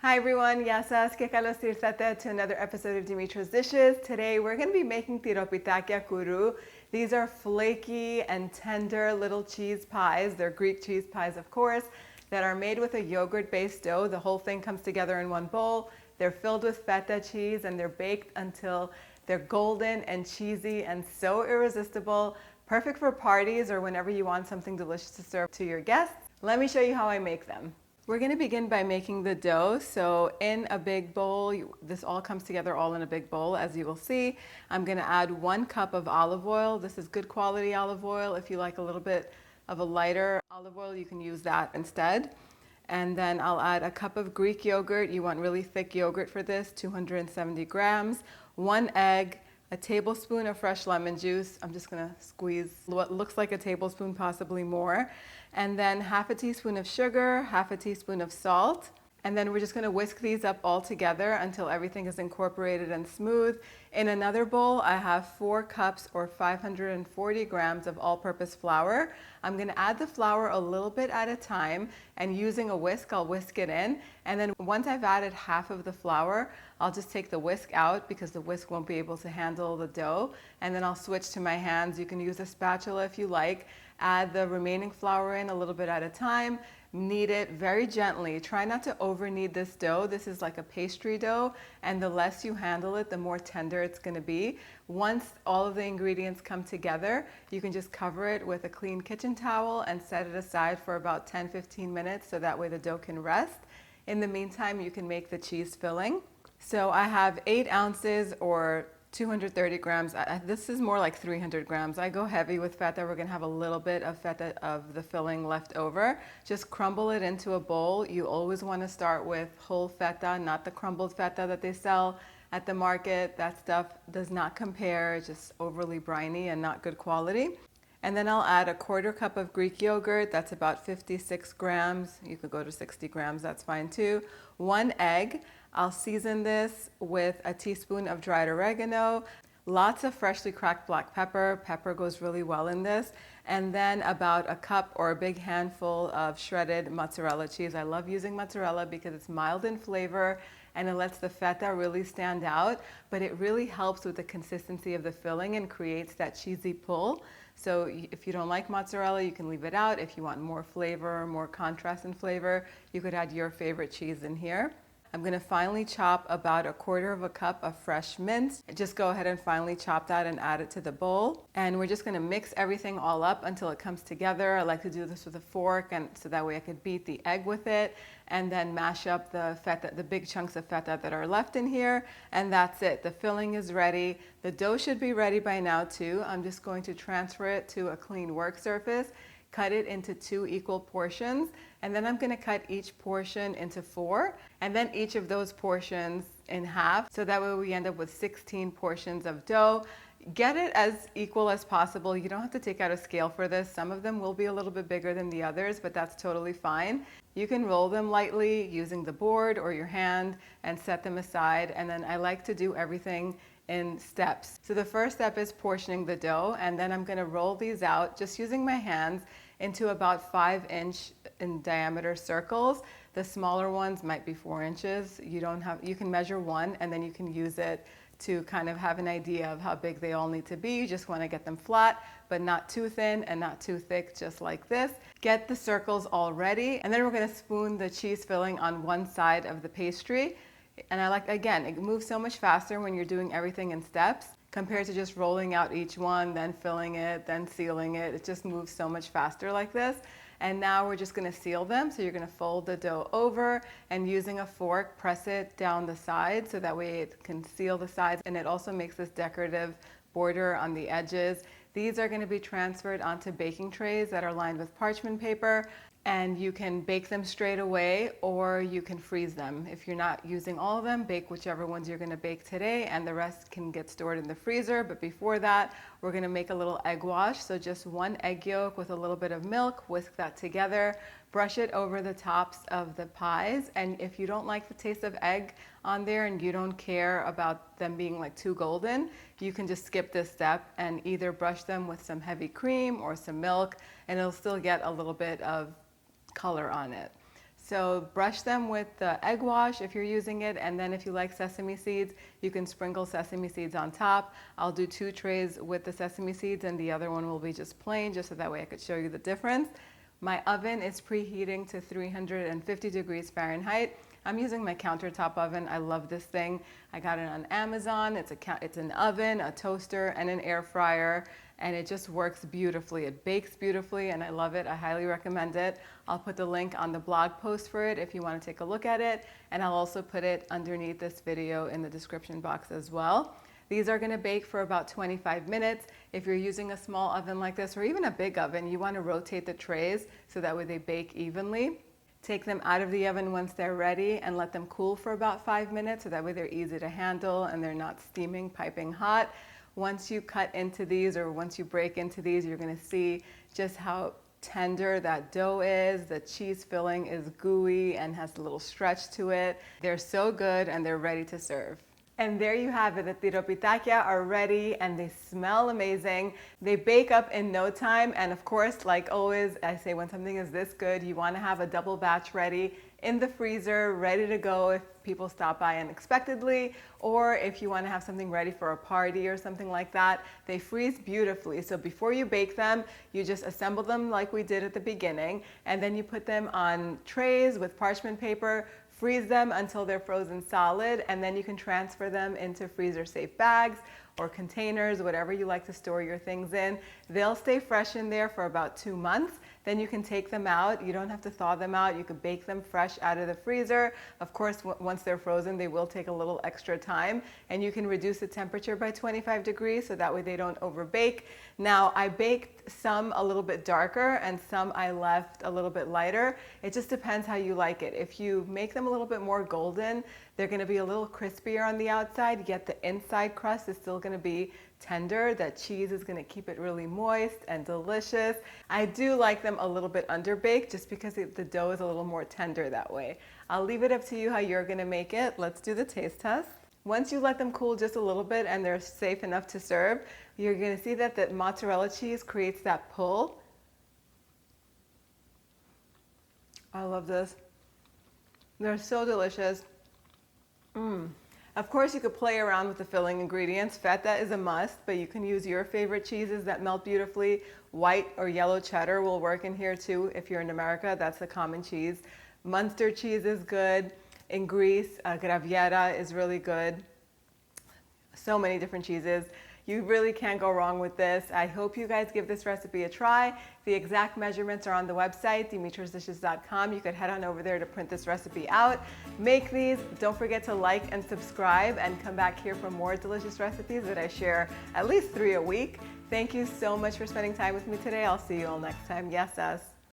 Hi everyone, yasas que kalos tirsate to another episode of Dimitra's Dishes. Today we're going to be making Tiropitakia Kourou. These are flaky and tender little cheese pies. They're Greek cheese pies, of course, that are made with a yogurt-based dough. The whole thing comes together in one bowl. They're filled with feta cheese and they're baked until they're golden and cheesy and so irresistible. Perfect for parties or whenever you want something delicious to serve to your guests. Let me show you how I make them. We're going to begin by making the dough. So in a big bowl, this all comes together all in a big bowl, as you will see. I'm going to add 1 cup of olive oil. This is good quality olive oil. If you like a little bit of a lighter olive oil, you can use that instead. And then I'll add a cup of Greek yogurt. You want really thick yogurt for this, 270 grams, 1 egg, a tablespoon of fresh lemon juice. I'm just gonna squeeze what looks like a tablespoon, possibly more. And then half a teaspoon of sugar, half a teaspoon of salt. And then we're just gonna whisk these up all together until everything is incorporated and smooth. In another bowl, I have 4 cups or 540 grams of all-purpose flour. I'm gonna add the flour a little bit at a time, and using a whisk, I'll whisk it in. And then once I've added half of the flour, I'll just take the whisk out because the whisk won't be able to handle the dough. And then I'll switch to my hands. You can use a spatula if you like. Add the remaining flour in a little bit at a time. Knead it very gently. Try not to over knead this dough. This is like a pastry dough, and the less you handle it, the more tender it's going to be. Once all of the ingredients come together, you can just cover it with a clean kitchen towel and set it aside for about 10-15 minutes so that way the dough can rest. In the meantime, you can make the cheese filling. So I have 8 ounces or 230 grams. This is more like 300 grams. I go heavy with feta. We're gonna have a little bit of feta of the filling left over. Just crumble it into a bowl. You always wanna start with whole feta, not the crumbled feta that they sell at the market. That stuff does not compare. It's just overly briny and not good quality. And then I'll add a 1/4 cup of Greek yogurt. That's about 56 grams. You could go to 60 grams, that's fine too. 1 egg. I'll season this with a teaspoon of dried oregano, lots of freshly cracked black pepper. Pepper goes really well in this. And then about a cup or a big handful of shredded mozzarella cheese. I love using mozzarella because it's mild in flavor and it lets the feta really stand out, but it really helps with the consistency of the filling and creates that cheesy pull. So if you don't like mozzarella, you can leave it out. If you want more flavor, more contrast in flavor, you could add your favorite cheese in here. I'm going to finely chop about a 1/4 cup of fresh mint. Just go ahead and finely chop that and add it to the bowl. And we're just going to mix everything all up until it comes together. I like to do this with a fork, and so that way I could beat the egg with it and then mash up the feta, the big chunks of feta that are left in here. And that's it. The filling is ready. The dough should be ready by now too. I'm just going to transfer it to a clean work surface. Cut it into 2 equal portions, and then I'm going to cut each portion into 4, and then each of those portions in half, so that way we end up with 16 portions of dough. Get it as equal as possible. You don't have to take out a scale for this. Some of them will be a little bit bigger than the others, but that's totally fine. You can roll them lightly using the board or your hand and set them aside, and then I like to do everything in steps. So the first step is portioning the dough, and then I'm going to roll these out just using my hands into about 5-inch in diameter circles. The smaller ones might be 4 inches. You can measure 1 and then you can use it to kind of have an idea of how big they all need to be. You just want to get them flat, but not too thin and not too thick, just like this. Get the circles all ready, and then we're going to spoon the cheese filling on one side of the pastry. And I like, again, it moves so much faster when you're doing everything in steps compared to just rolling out each one, then filling it, then sealing it. It just moves so much faster like this. And now we're just gonna seal them. So you're gonna fold the dough over and using a fork, press it down the side so that way it can seal the sides. And it also makes this decorative border on the edges. These are gonna be transferred onto baking trays that are lined with parchment paper. And you can bake them straight away or you can freeze them. If you're not using all of them, bake whichever ones you're gonna bake today, and the rest can get stored in the freezer. But before that, we're gonna make a little egg wash. So just 1 egg yolk with a little bit of milk, whisk that together, brush it over the tops of the pies. And if you don't like the taste of egg on there and you don't care about them being like too golden, you can just skip this step and either brush them with some heavy cream or some milk, and it'll still get a little bit of color on it. So brush them with the egg wash if you're using it, and then if you like sesame seeds, you can sprinkle sesame seeds on top. I'll do 2 trays with the sesame seeds and the other one will be just plain, just so that way I could show you the difference. My oven is preheating to 350 degrees Fahrenheit. I'm using my countertop oven. I love this thing. I got it on Amazon. It's an oven, a toaster, and an air fryer, and it just works beautifully. It bakes beautifully, and I love it. I highly recommend it. I'll put the link on the blog post for it if you want to take a look at it, and I'll also put it underneath this video in the description box as well. These are going to bake for about 25 minutes. If you're using a small oven like this, or even a big oven, you want to rotate the trays so that way they bake evenly. Take them out of the oven once they're ready and let them cool for about 5 minutes, so that way they're easy to handle and they're not steaming, piping hot. Once you cut into these, or once you break into these, you're going to see just how tender that dough is. The cheese filling is gooey and has a little stretch to it. They're so good and they're ready to serve. And there you have it. The Tiropitakia are ready and they smell amazing. They bake up in no time. And of course, like always, I say when something is this good, you want to have a double batch ready in the freezer, ready to go if people stop by unexpectedly, or if you want to have something ready for a party or something like that. They freeze beautifully. So before you bake them, you just assemble them like we did at the beginning, and then you put them on trays with parchment paper, freeze them until they're frozen solid, and then you can transfer them into freezer safe bags or containers, whatever you like to store your things in. They'll stay fresh in there for about 2 months. Then you can take them out. You don't have to thaw them out. You can bake them fresh out of the freezer. Of course, once they're frozen, they will take a little extra time, and you can reduce the temperature by 25 degrees so that way they don't overbake. Now, I baked some a little bit darker and some I left a little bit lighter. It just depends how you like it. If you make them a little bit more golden, they're going to be a little crispier on the outside, yet the inside crust is still going to be tender. That cheese is going to keep it really moist and delicious. I do like them a little bit underbaked just because the dough is a little more tender that way. I'll leave it up to you how you're going to make it. Let's do the taste test. Once you let them cool just a little bit and they're safe enough to serve, you're going to see that the mozzarella cheese creates that pull. I love this. They're so delicious. Of course, you could play around with the filling ingredients. Feta is a must, but you can use your favorite cheeses that melt beautifully. White or yellow cheddar will work in here too. If you're in America, that's the common cheese. Munster cheese is good. In Greece, Graviera is really good. So many different cheeses. You really can't go wrong with this. I hope you guys give this recipe a try. The exact measurements are on the website, dimitrasdishes.com. You could head on over there to print this recipe out. Make these. Don't forget to like and subscribe, and come back here for more delicious recipes that I share at least 3 a week. Thank you so much for spending time with me today. I'll see you all next time. Yes, us.